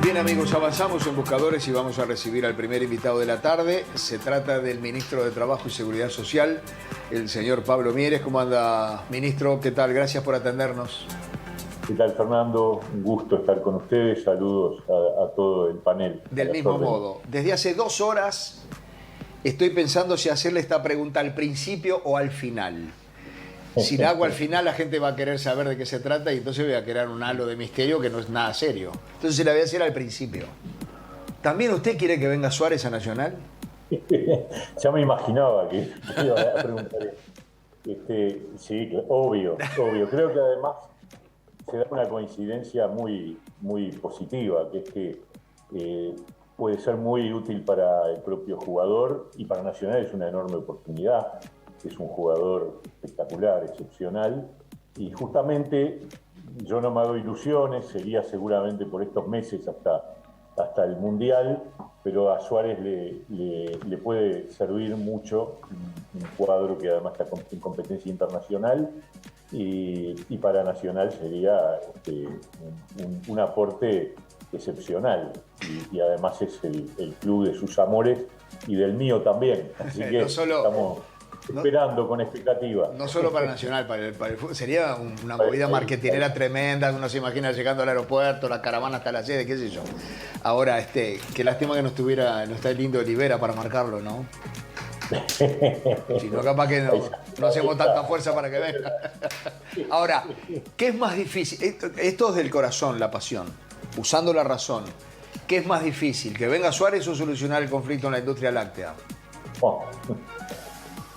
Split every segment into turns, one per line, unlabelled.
Bien amigos, avanzamos en Buscadores y vamos a recibir al primer invitado de la tarde. Se trata del Ministro de Trabajo y Seguridad Social, el señor Pablo Mieres. ¿Cómo anda, ministro? ¿Qué tal? Gracias por atendernos.
¿Qué tal, Fernando? Un gusto estar con ustedes. Saludos a todo el panel.
Del mismo modo, desde hace 2 horas estoy pensando si hacerle esta pregunta al principio o al final. Si la hago al final, la gente va a querer saber de qué se trata y entonces voy a crear un halo de misterio que no es nada serio. Entonces se la voy a hacer al principio. ¿También usted quiere que venga Suárez a Nacional?
Ya me imaginaba que iba a preguntar eso. Sí, obvio. Creo que además se da una coincidencia muy positiva, que es que puede ser muy útil para el propio jugador y para Nacional es una enorme oportunidad. Es un jugador espectacular, excepcional, y justamente yo no me hago ilusiones, sería seguramente por estos meses hasta el Mundial, pero a Suárez le puede servir mucho un cuadro que además está en competencia internacional y para Nacional sería un aporte excepcional y además es el club de sus amores y del mío también, así que estamos esperando con expectativa.
No solo para Nacional, para el fútbol. Sería una movida marketinera tremenda. Uno se imagina llegando al aeropuerto, la caravana hasta la sede, qué sé yo. Ahora, qué lástima que no está el lindo Olivera para marcarlo, ¿no? Si no, capaz que no hacemos tanta fuerza para que venga. Ahora, ¿qué es más difícil? Esto es del corazón, la pasión, usando la razón. ¿Qué es más difícil? ¿Que venga Suárez o solucionar el conflicto en la industria láctea?
Oh.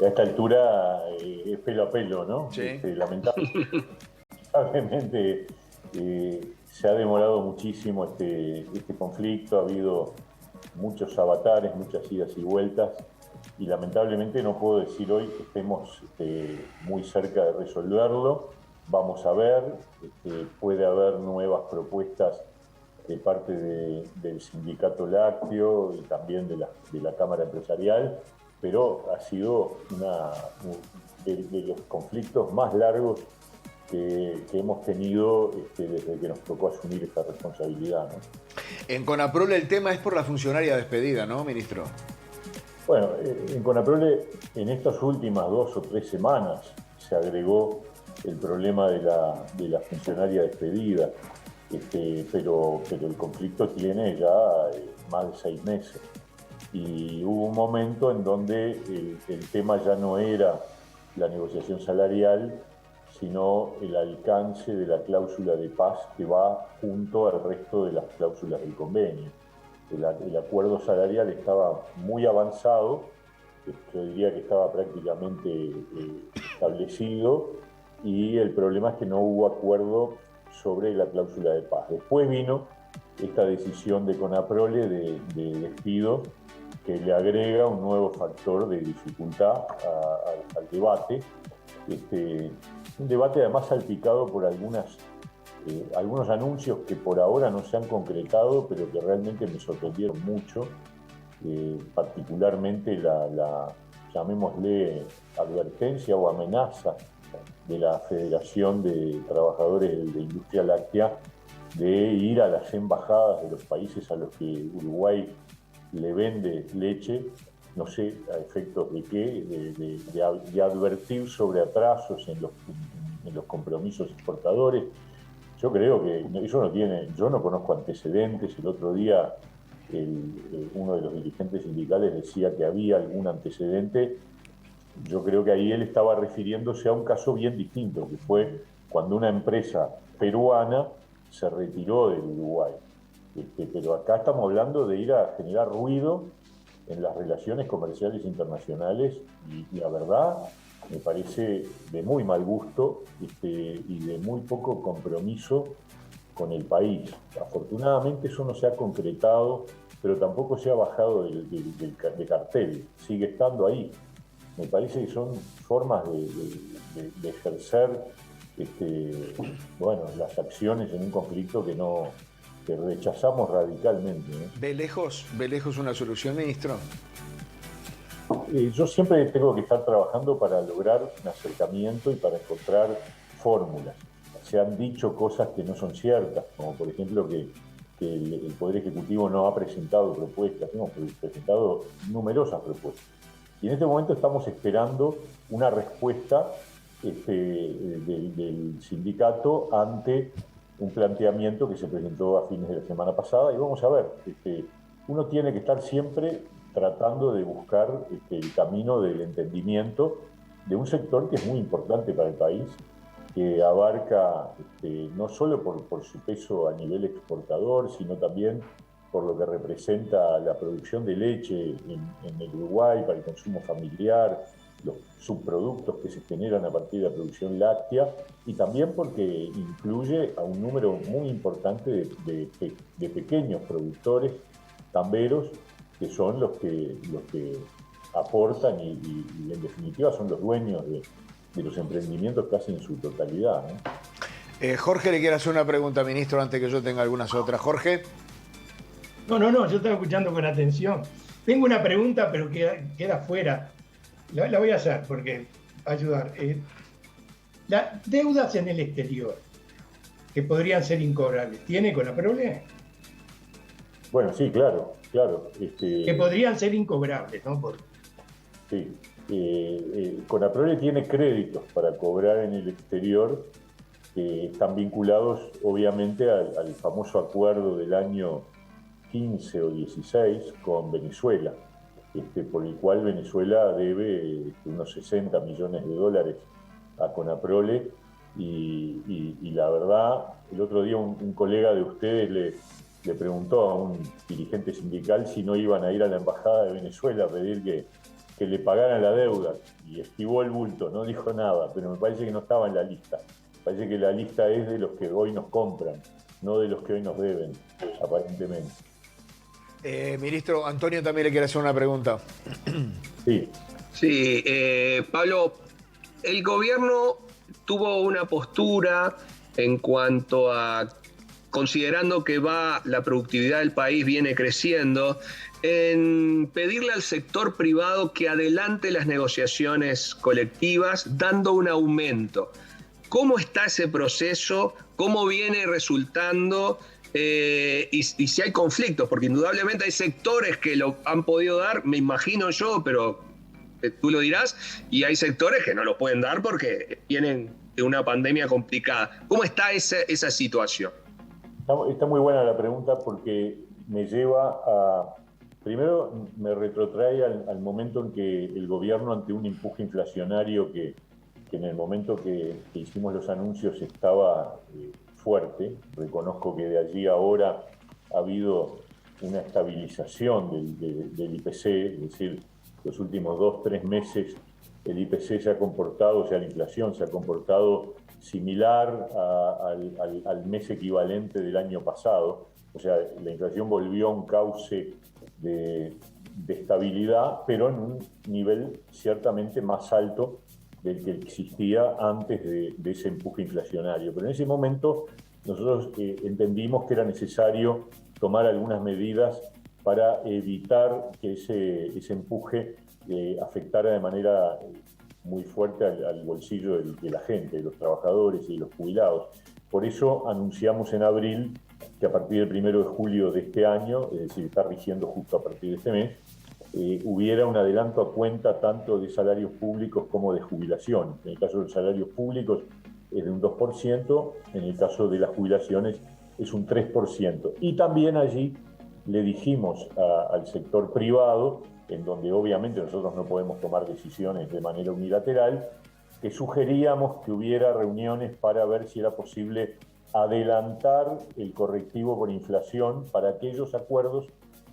A esta altura es pelo a pelo, ¿no?
Sí.
Lamentablemente se ha demorado muchísimo este conflicto, ha habido muchos avatares, muchas idas y vueltas, y lamentablemente no puedo decir hoy que estemos muy cerca de resolverlo. Vamos a ver, puede haber nuevas propuestas de parte del sindicato lácteo y también de la Cámara Empresarial, pero ha sido de los conflictos más largos que hemos tenido desde que nos tocó asumir esta responsabilidad, ¿no?
En Conaprole el tema es por la funcionaria despedida, ¿no, ministro?
Bueno, en Conaprole en estas últimas 2 o 3 semanas se agregó el problema de la funcionaria despedida, pero el conflicto tiene ya más de 6 meses. Y hubo un momento en donde el tema ya no era la negociación salarial, sino el alcance de la cláusula de paz que va junto al resto de las cláusulas del convenio. El acuerdo salarial estaba muy avanzado, yo diría que estaba prácticamente establecido, y el problema es que no hubo acuerdo sobre la cláusula de paz. Después vino esta decisión de Conaprole de despido, que le agrega un nuevo factor de dificultad al debate. Un debate además salpicado por algunos anuncios que por ahora no se han concretado, pero que realmente me sorprendieron mucho, particularmente llamémosle advertencia o amenaza de la Federación de Trabajadores de Industria Láctea de ir a las embajadas de los países a los que Uruguay le vende leche, no sé a efectos de qué, de advertir sobre atrasos en los compromisos exportadores. Yo creo que eso no tiene, yo no conozco antecedentes. El otro día uno de los dirigentes sindicales decía que había algún antecedente. Yo creo que ahí él estaba refiriéndose a un caso bien distinto, que fue cuando una empresa peruana se retiró del Uruguay. Pero acá estamos hablando de ir a generar ruido en las relaciones comerciales internacionales y la verdad me parece de muy mal gusto y de muy poco compromiso con el país. Afortunadamente eso no se ha concretado, pero tampoco se ha bajado de cartel, sigue estando ahí. Me parece que son formas de ejercer las acciones en un conflicto que rechazamos radicalmente, ¿no?
¿Ve lejos una solución, ministro?
Yo siempre tengo que estar trabajando para lograr un acercamiento y para encontrar fórmulas. Se han dicho cosas que no son ciertas, como por ejemplo que que el Poder Ejecutivo no ha presentado propuestas, hemos presentado numerosas propuestas. Y en este momento estamos esperando una respuesta del sindicato ante un planteamiento que se presentó a fines de la semana pasada. Y vamos a ver, uno tiene que estar siempre tratando de buscar el camino del entendimiento de un sector que es muy importante para el país, que abarca no solo por su peso a nivel exportador, sino también por lo que representa la producción de leche en el Uruguay para el consumo familiar, los subproductos que se generan a partir de la producción láctea, y también porque incluye a un número muy importante de pequeños productores tamberos, que son los que aportan y en definitiva son los dueños de los emprendimientos casi en su totalidad, ¿no?
Jorge le quiere hacer una pregunta, ministro, antes que yo tenga algunas otras. Jorge.
No, yo estaba escuchando con atención. Tengo una pregunta, pero queda fuera. La voy a hacer porque va a ayudar. Las deudas en el exterior, que podrían ser incobrables, ¿tiene Conaprole?
Bueno, sí, claro.
Que podrían ser incobrables, ¿no?
Sí. Conaprole tiene créditos para cobrar en el exterior que están vinculados obviamente al famoso acuerdo del año 15 o 16 con Venezuela, por el cual Venezuela debe unos 60 millones de dólares a Conaprole, y la verdad, el otro día un colega de ustedes le preguntó a un dirigente sindical si no iban a ir a la embajada de Venezuela a pedir que le pagaran la deuda, y esquivó el bulto, no dijo nada, pero me parece que no estaba en la lista. Parece que la lista es de los que hoy nos compran, no de los que hoy nos deben, aparentemente.
Ministro, Antonio también le quiere hacer una pregunta.
Sí, Pablo, el gobierno tuvo una postura en cuanto a, considerando que la productividad del país viene creciendo, en pedirle al sector privado que adelante las negociaciones colectivas dando un aumento. ¿Cómo está ese proceso? ¿Cómo viene resultando? Y si hay conflictos, porque indudablemente hay sectores que lo han podido dar, me imagino yo, pero tú lo dirás, y hay sectores que no lo pueden dar porque vienen de una pandemia complicada. ¿Cómo está esa situación?
Está muy buena la pregunta porque me lleva a... Primero, me retrotrae al momento en que el gobierno, ante un empuje inflacionario que en el momento que hicimos los anuncios estaba fuerte. Reconozco que de allí a ahora ha habido una estabilización del IPC, es decir, los últimos 2-3 meses el IPC se ha comportado, o sea, la inflación se ha comportado similar al mes equivalente del año pasado. O sea, la inflación volvió a un cauce de estabilidad, pero en un nivel ciertamente más alto del que existía antes de ese empuje inflacionario. Pero en ese momento nosotros entendimos que era necesario tomar algunas medidas para evitar que ese empuje afectara de manera muy fuerte al bolsillo de la gente, de los trabajadores y de los jubilados. Por eso anunciamos en abril que a partir del 1 de julio de este año, es decir, está rigiendo justo a partir de este mes, hubiera un adelanto a cuenta tanto de salarios públicos como de jubilación. En el caso de los salarios públicos es de un 2%, en el caso de las jubilaciones es un 3%. Y también allí le dijimos al sector privado, en donde obviamente nosotros no podemos tomar decisiones de manera unilateral, que sugeríamos que hubiera reuniones para ver si era posible adelantar el correctivo por inflación para aquellos acuerdos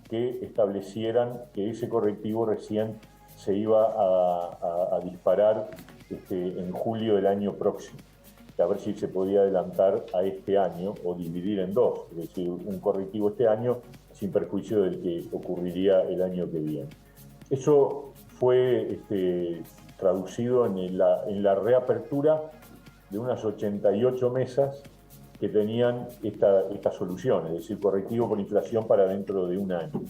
que establecieran que ese correctivo recién se iba a disparar en julio del año próximo. A ver si se podía adelantar a este año o dividir en dos, es decir, un correctivo este año sin perjuicio del que ocurriría el año que viene. Eso fue traducido en la reapertura de unas 88 mesas que tenían esta solución, es decir, correctivo por inflación para dentro de un año.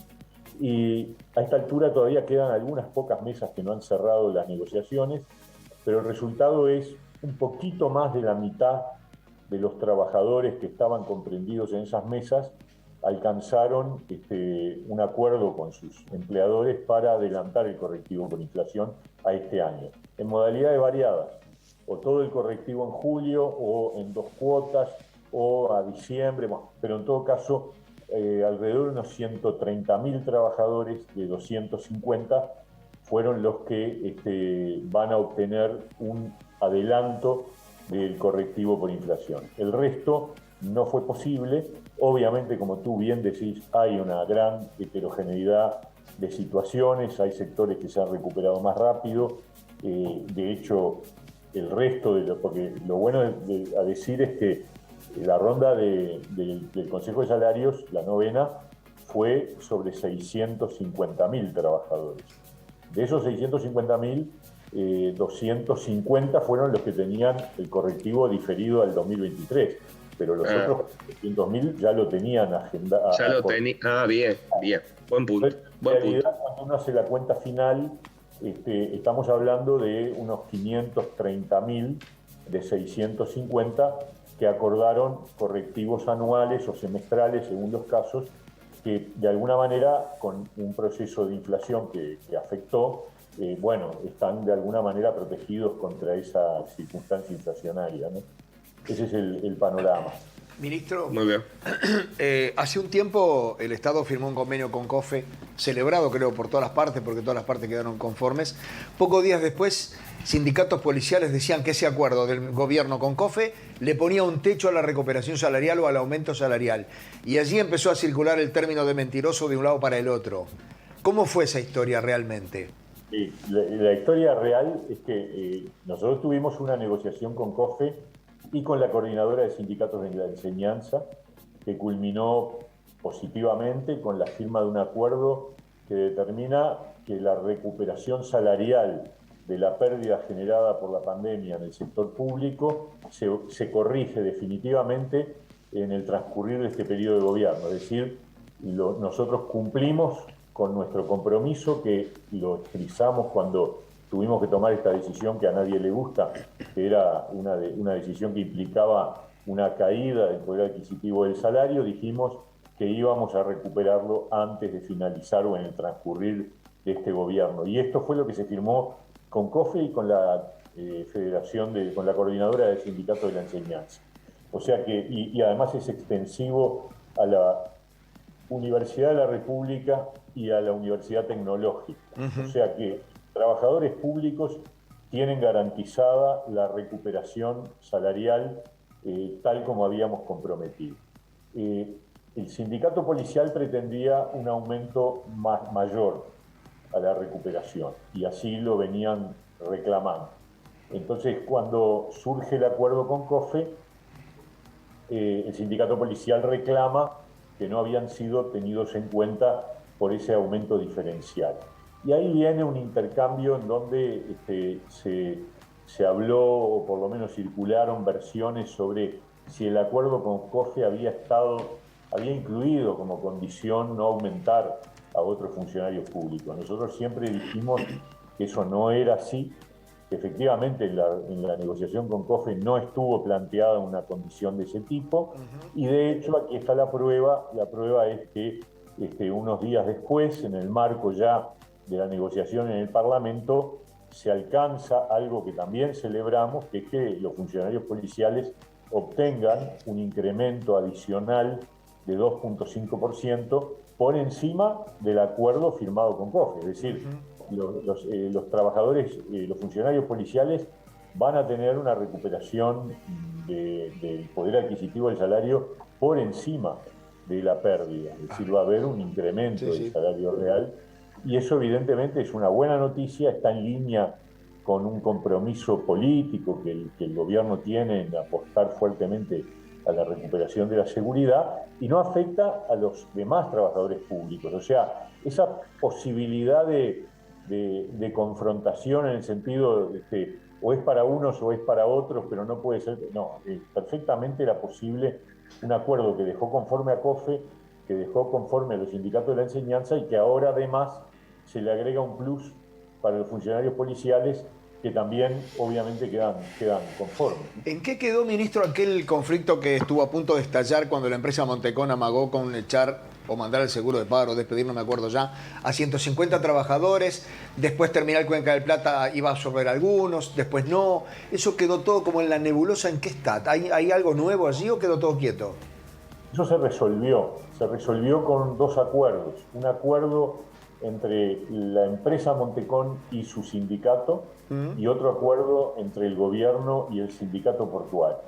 Y a esta altura todavía quedan algunas pocas mesas que no han cerrado las negociaciones, pero el resultado es un poquito más de la mitad de los trabajadores que estaban comprendidos en esas mesas alcanzaron un acuerdo con sus empleadores para adelantar el correctivo por inflación a este año, en modalidades variadas, o todo el correctivo en julio, o en 2 cuotas, o a diciembre, pero en todo caso, alrededor de unos 130.000 trabajadores de 250 fueron los que van a obtener un adelanto del correctivo por inflación. El resto no fue posible. Obviamente, como tú bien decís, hay una gran heterogeneidad de situaciones, hay sectores que se han recuperado más rápido. De hecho, el resto porque lo bueno a decir es que la ronda del Consejo de Salarios, la novena, fue sobre 650.000 trabajadores. De esos 650.000, 250 fueron los que tenían el correctivo diferido al 2023, pero los otros 200.000 ya lo tenían agendado.
Ya lo tenían. Bien, buen punto.
En realidad, cuando uno hace la cuenta final, estamos hablando de unos 530.000 de 650 que acordaron correctivos anuales o semestrales, según los casos, que de alguna manera, con un proceso de inflación que afectó, están de alguna manera protegidos contra esa circunstancia inflacionaria, ¿no? Ese es el panorama.
Ministro,
muy bien.
Hace un tiempo el Estado firmó un convenio con COFE, celebrado creo por todas las partes, porque todas las partes quedaron conformes. Pocos días después, sindicatos policiales decían que ese acuerdo del gobierno con COFE le ponía un techo a la recuperación salarial o al aumento salarial. Y allí empezó a circular el término de mentiroso de un lado para el otro. ¿Cómo fue esa historia realmente?
Sí, la historia real es que nosotros tuvimos una negociación con COFE y con la Coordinadora de Sindicatos de la Enseñanza, que culminó positivamente con la firma de un acuerdo que determina que la recuperación salarial de la pérdida generada por la pandemia en el sector público se corrige definitivamente en el transcurrir de este periodo de gobierno. Es decir, nosotros cumplimos con nuestro compromiso, que lo expresamos cuando tuvimos que tomar esta decisión que a nadie le gusta, que era una decisión que implicaba una caída del poder adquisitivo del salario. Dijimos que íbamos a recuperarlo antes de finalizar o en el transcurrir de este gobierno. Y esto fue lo que se firmó con COFE y con la con la Coordinadora del Sindicato de la Enseñanza. O sea que, y además es extensivo a la Universidad de la República y a la Universidad Tecnológica. O sea que trabajadores públicos tienen garantizada la recuperación salarial tal como habíamos comprometido. El sindicato policial pretendía un aumento mayor a la recuperación y así lo venían reclamando. Entonces, cuando surge el acuerdo con COFE, el sindicato policial reclama que no habían sido tenidos en cuenta por ese aumento diferencial. Y ahí viene un intercambio en donde se habló, o por lo menos circularon versiones sobre si el acuerdo con COFE había incluido como condición no aumentar a otros funcionarios públicos. Nosotros siempre dijimos que eso no era así, que efectivamente en la negociación con COFE no estuvo planteada una condición de ese tipo, y de hecho aquí está la prueba es que unos días después, en el marco ya de la negociación en el Parlamento, se alcanza algo que también celebramos, que es que los funcionarios policiales obtengan un incremento adicional de 2.5% por encima del acuerdo firmado con COFE. Es decir, los trabajadores, los funcionarios policiales van a tener una recuperación del poder adquisitivo del salario por encima de la pérdida. Es decir, va a haber un incremento del salario real, y eso evidentemente es una buena noticia, está en línea con un compromiso político que el gobierno tiene en apostar fuertemente a la recuperación de la seguridad, y no afecta a los demás trabajadores públicos. O sea, esa posibilidad de confrontación en el sentido de que o es para unos o es para otros, pero no puede ser. No, perfectamente era posible un acuerdo que dejó conforme a COFE, que dejó conforme a los sindicatos de la enseñanza, y que ahora además se le agrega un plus para los funcionarios policiales, que que también obviamente quedan conformes.
¿En qué quedó, ministro, aquel conflicto que estuvo a punto de estallar cuando la empresa Montecón amagó con echar o mandar el seguro de paro, despedir, no me acuerdo ya, a 150 trabajadores? Después Terminal Cuenca del Plata iba sobre algunos, después no. Eso quedó todo como en la nebulosa. ¿En qué está? ¿Hay algo nuevo allí o quedó todo quieto?
Eso se resolvió con dos acuerdos. Un acuerdo entre la empresa Montecón y su sindicato y otro acuerdo entre el gobierno y el sindicato portuario.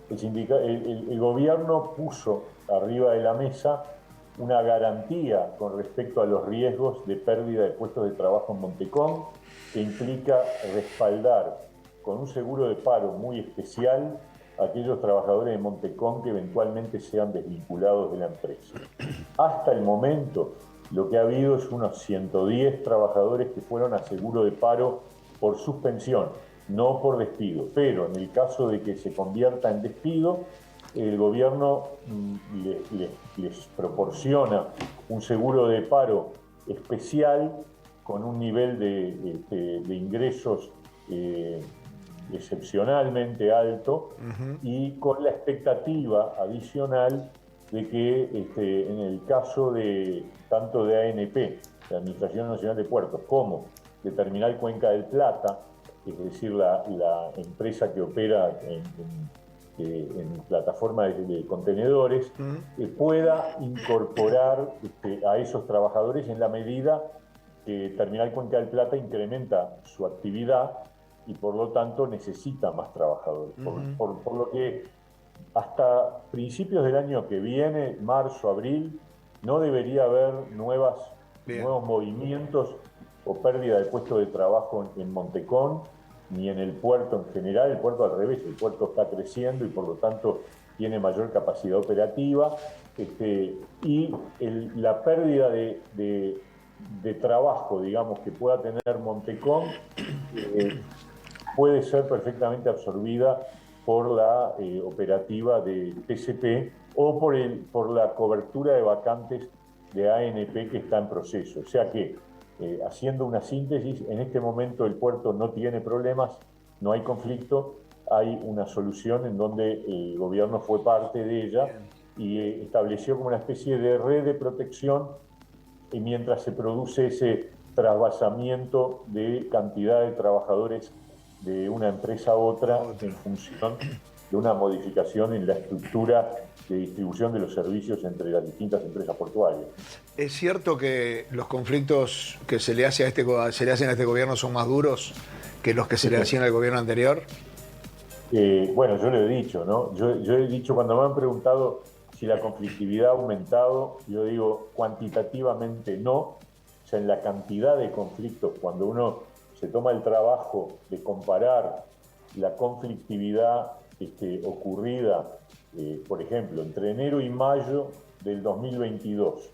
El gobierno puso arriba de la mesa una garantía con respecto a los riesgos de pérdida de puestos de trabajo en Montecón, que implica respaldar con un seguro de paro muy especial a aquellos trabajadores de Montecón que eventualmente sean desvinculados de la empresa. Hasta el momento, lo que ha habido es unos 110 trabajadores que fueron a seguro de paro por suspensión, no por despido. Pero en el caso de que se convierta en despido, el gobierno les proporciona un seguro de paro especial con un nivel de ingresos excepcionalmente alto y con la expectativa adicional de que en el caso de tanto de ANP, la Administración Nacional de Puertos, como de Terminal Cuenca del Plata, es decir, la empresa que opera en plataforma de contenedores, pueda incorporar a esos trabajadores en la medida que Terminal Cuenca del Plata incrementa su actividad y por lo tanto necesita más trabajadores. Por lo que hasta principios del año que viene, marzo, abril, no debería haber nuevos movimientos o pérdida de puestos de trabajo en Montecón, ni en el puerto en general. El puerto al revés, el puerto está creciendo y por lo tanto tiene mayor capacidad operativa, y la pérdida de trabajo, digamos, que pueda tener Montecón puede ser perfectamente absorbida por la operativa de TCP o por la cobertura de vacantes de ANP que está en proceso. O sea que, haciendo una síntesis, en este momento el puerto no tiene problemas, no hay conflicto, hay una solución en donde el gobierno fue parte de ella y estableció como una especie de red de protección, y mientras se produce ese trasvasamiento de cantidad de trabajadores de una empresa a otra en función de una modificación en la estructura de distribución de los servicios entre las distintas empresas portuarias.
¿Es cierto que los conflictos que se le hacen a este gobierno son más duros que los que se le hacían al gobierno anterior?
Bueno, yo lo he dicho, ¿no? Yo he dicho, cuando me han preguntado si la conflictividad ha aumentado, yo digo cuantitativamente no. O sea, en la cantidad de conflictos, cuando uno se toma el trabajo de comparar la conflictividad ocurrida, por ejemplo, entre enero y mayo del 2022,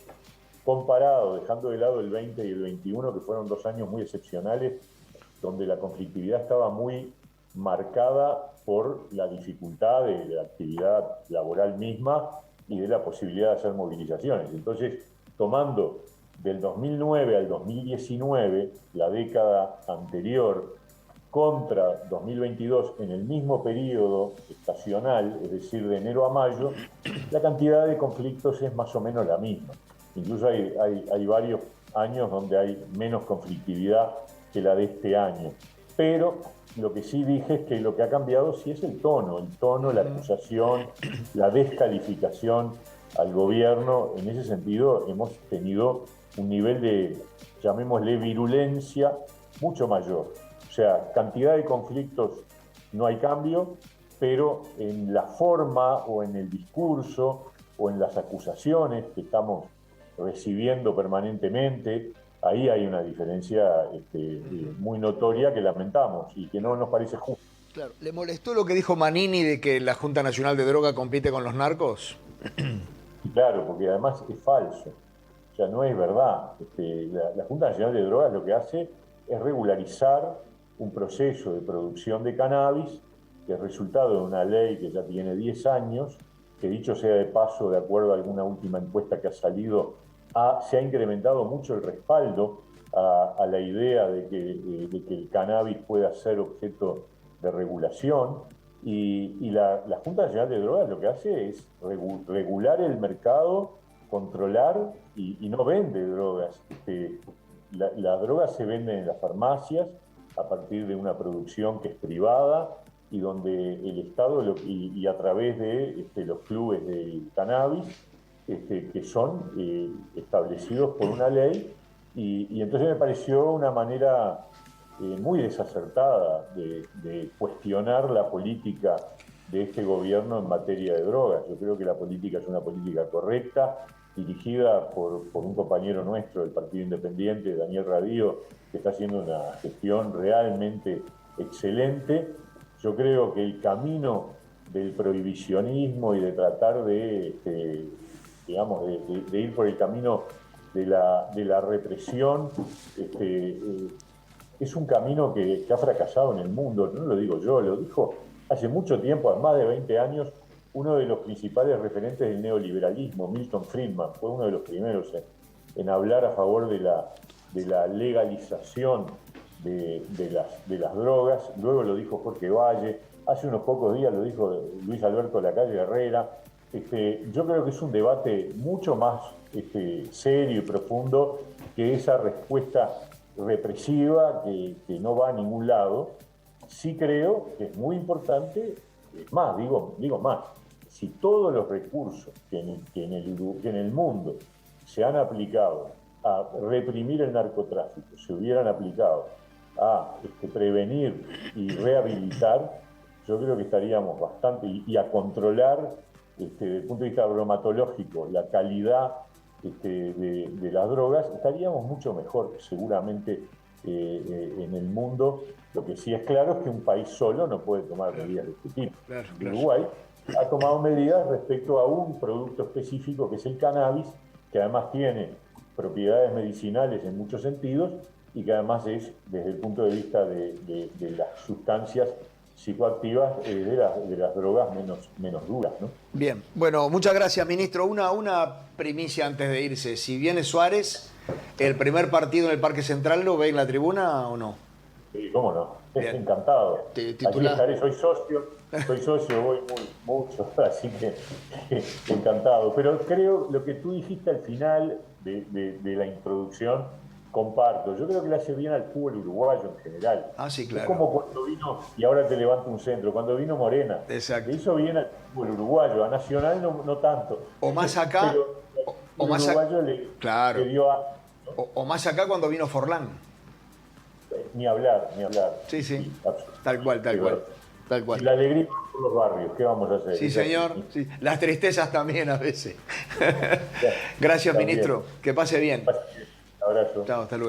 comparado, dejando de lado el 20 y el 21, que fueron 2 años muy excepcionales, donde la conflictividad estaba muy marcada por la dificultad de la actividad laboral misma y de la posibilidad de hacer movilizaciones. Entonces, tomando del 2009 al 2019, la década anterior, contra 2022 en el mismo periodo estacional, es decir, de enero a mayo, la cantidad de conflictos es más o menos la misma. Incluso hay varios años donde hay menos conflictividad que la de este año. Pero lo que sí dije es que lo que ha cambiado sí es el tono, la acusación, la descalificación al gobierno. En ese sentido hemos tenido un nivel de, llamémosle, virulencia mucho mayor. O sea, cantidad de conflictos no hay cambio, pero en la forma o en el discurso o en las acusaciones que estamos recibiendo permanentemente, ahí hay una diferencia muy notoria que lamentamos y que no nos parece justo.
Claro. ¿Le molestó lo que dijo Manini de que la Junta Nacional de Droga compite con los narcos?
Claro, porque además es falso. O sea, no es verdad. La Junta Nacional de Drogas lo que hace es regularizar un proceso de producción de cannabis que es resultado de una ley que ya tiene 10 años, que dicho sea de paso, de acuerdo a alguna última encuesta que ha salido, se ha incrementado mucho el respaldo a la idea de que el cannabis pueda ser objeto de regulación. Y la Junta Nacional de Drogas lo que hace es regular el mercado, controlar y no vende drogas. Las drogas se venden en las farmacias a partir de una producción que es privada y donde el Estado y a través de los clubes de cannabis que son establecidos por una ley y entonces me pareció una manera muy desacertada de cuestionar la política de este gobierno en materia de drogas. Yo creo que la política es una política correcta, dirigida por un compañero nuestro del Partido Independiente, Daniel Radío, que está haciendo una gestión realmente excelente. Yo creo que el camino del prohibicionismo y de tratar de ir por el camino de la represión, es un camino que ha fracasado en el mundo. No lo digo yo, lo dijo hace mucho tiempo, hace más de 20 años, uno de los principales referentes del neoliberalismo, Milton Friedman, fue uno de los primeros en hablar a favor de la legalización de las drogas. Luego lo dijo Jorge Valle, hace unos pocos días lo dijo Luis Alberto Lacalle Herrera. Yo creo que es un debate mucho más serio y profundo que esa respuesta represiva que no va a ningún lado. Sí creo que es muy importante, más, digo más, si todos los recursos que en el mundo se han aplicado a reprimir el narcotráfico, se hubieran aplicado a prevenir y rehabilitar, yo creo que estaríamos bastante, y a controlar desde el punto de vista bromatológico la calidad de las drogas, estaríamos mucho mejor seguramente en el mundo. Lo que sí es claro es que un país solo no puede tomar medidas de este tipo. Uruguay ha tomado medidas respecto a un producto específico que es el cannabis, que además tiene propiedades medicinales en muchos sentidos y que además es, desde el punto de vista de las sustancias psicoactivas, de las drogas menos duras, ¿no?
Bien, bueno, muchas gracias, ministro. Una primicia antes de irse. Si viene Suárez, ¿el primer partido en el Parque Central lo ve en la tribuna o no?
Sí, cómo no.
Bien.
Encantado. Aquí estaré, soy socio, voy mucho, así que encantado. Pero creo lo que tú dijiste al final de la introducción, comparto. Yo creo que le hace bien al fútbol uruguayo en general.
Ah, sí, claro.
Es como cuando vino, y ahora te levanto un centro, cuando vino Morena.
Exacto.
Le hizo bien al fútbol uruguayo, a Nacional no tanto.
O más acá,
pero
o más
uruguayo
claro.
le dio
o más acá cuando vino Forlán.
Ni hablar.
Sí. Tal cual.
Y la alegría por los barrios, ¿qué vamos a hacer?
Sí, señor. Sí. Las tristezas también a veces. Gracias,
También.
ministro. Que pase bien.
Un abrazo.
Chao, hasta luego.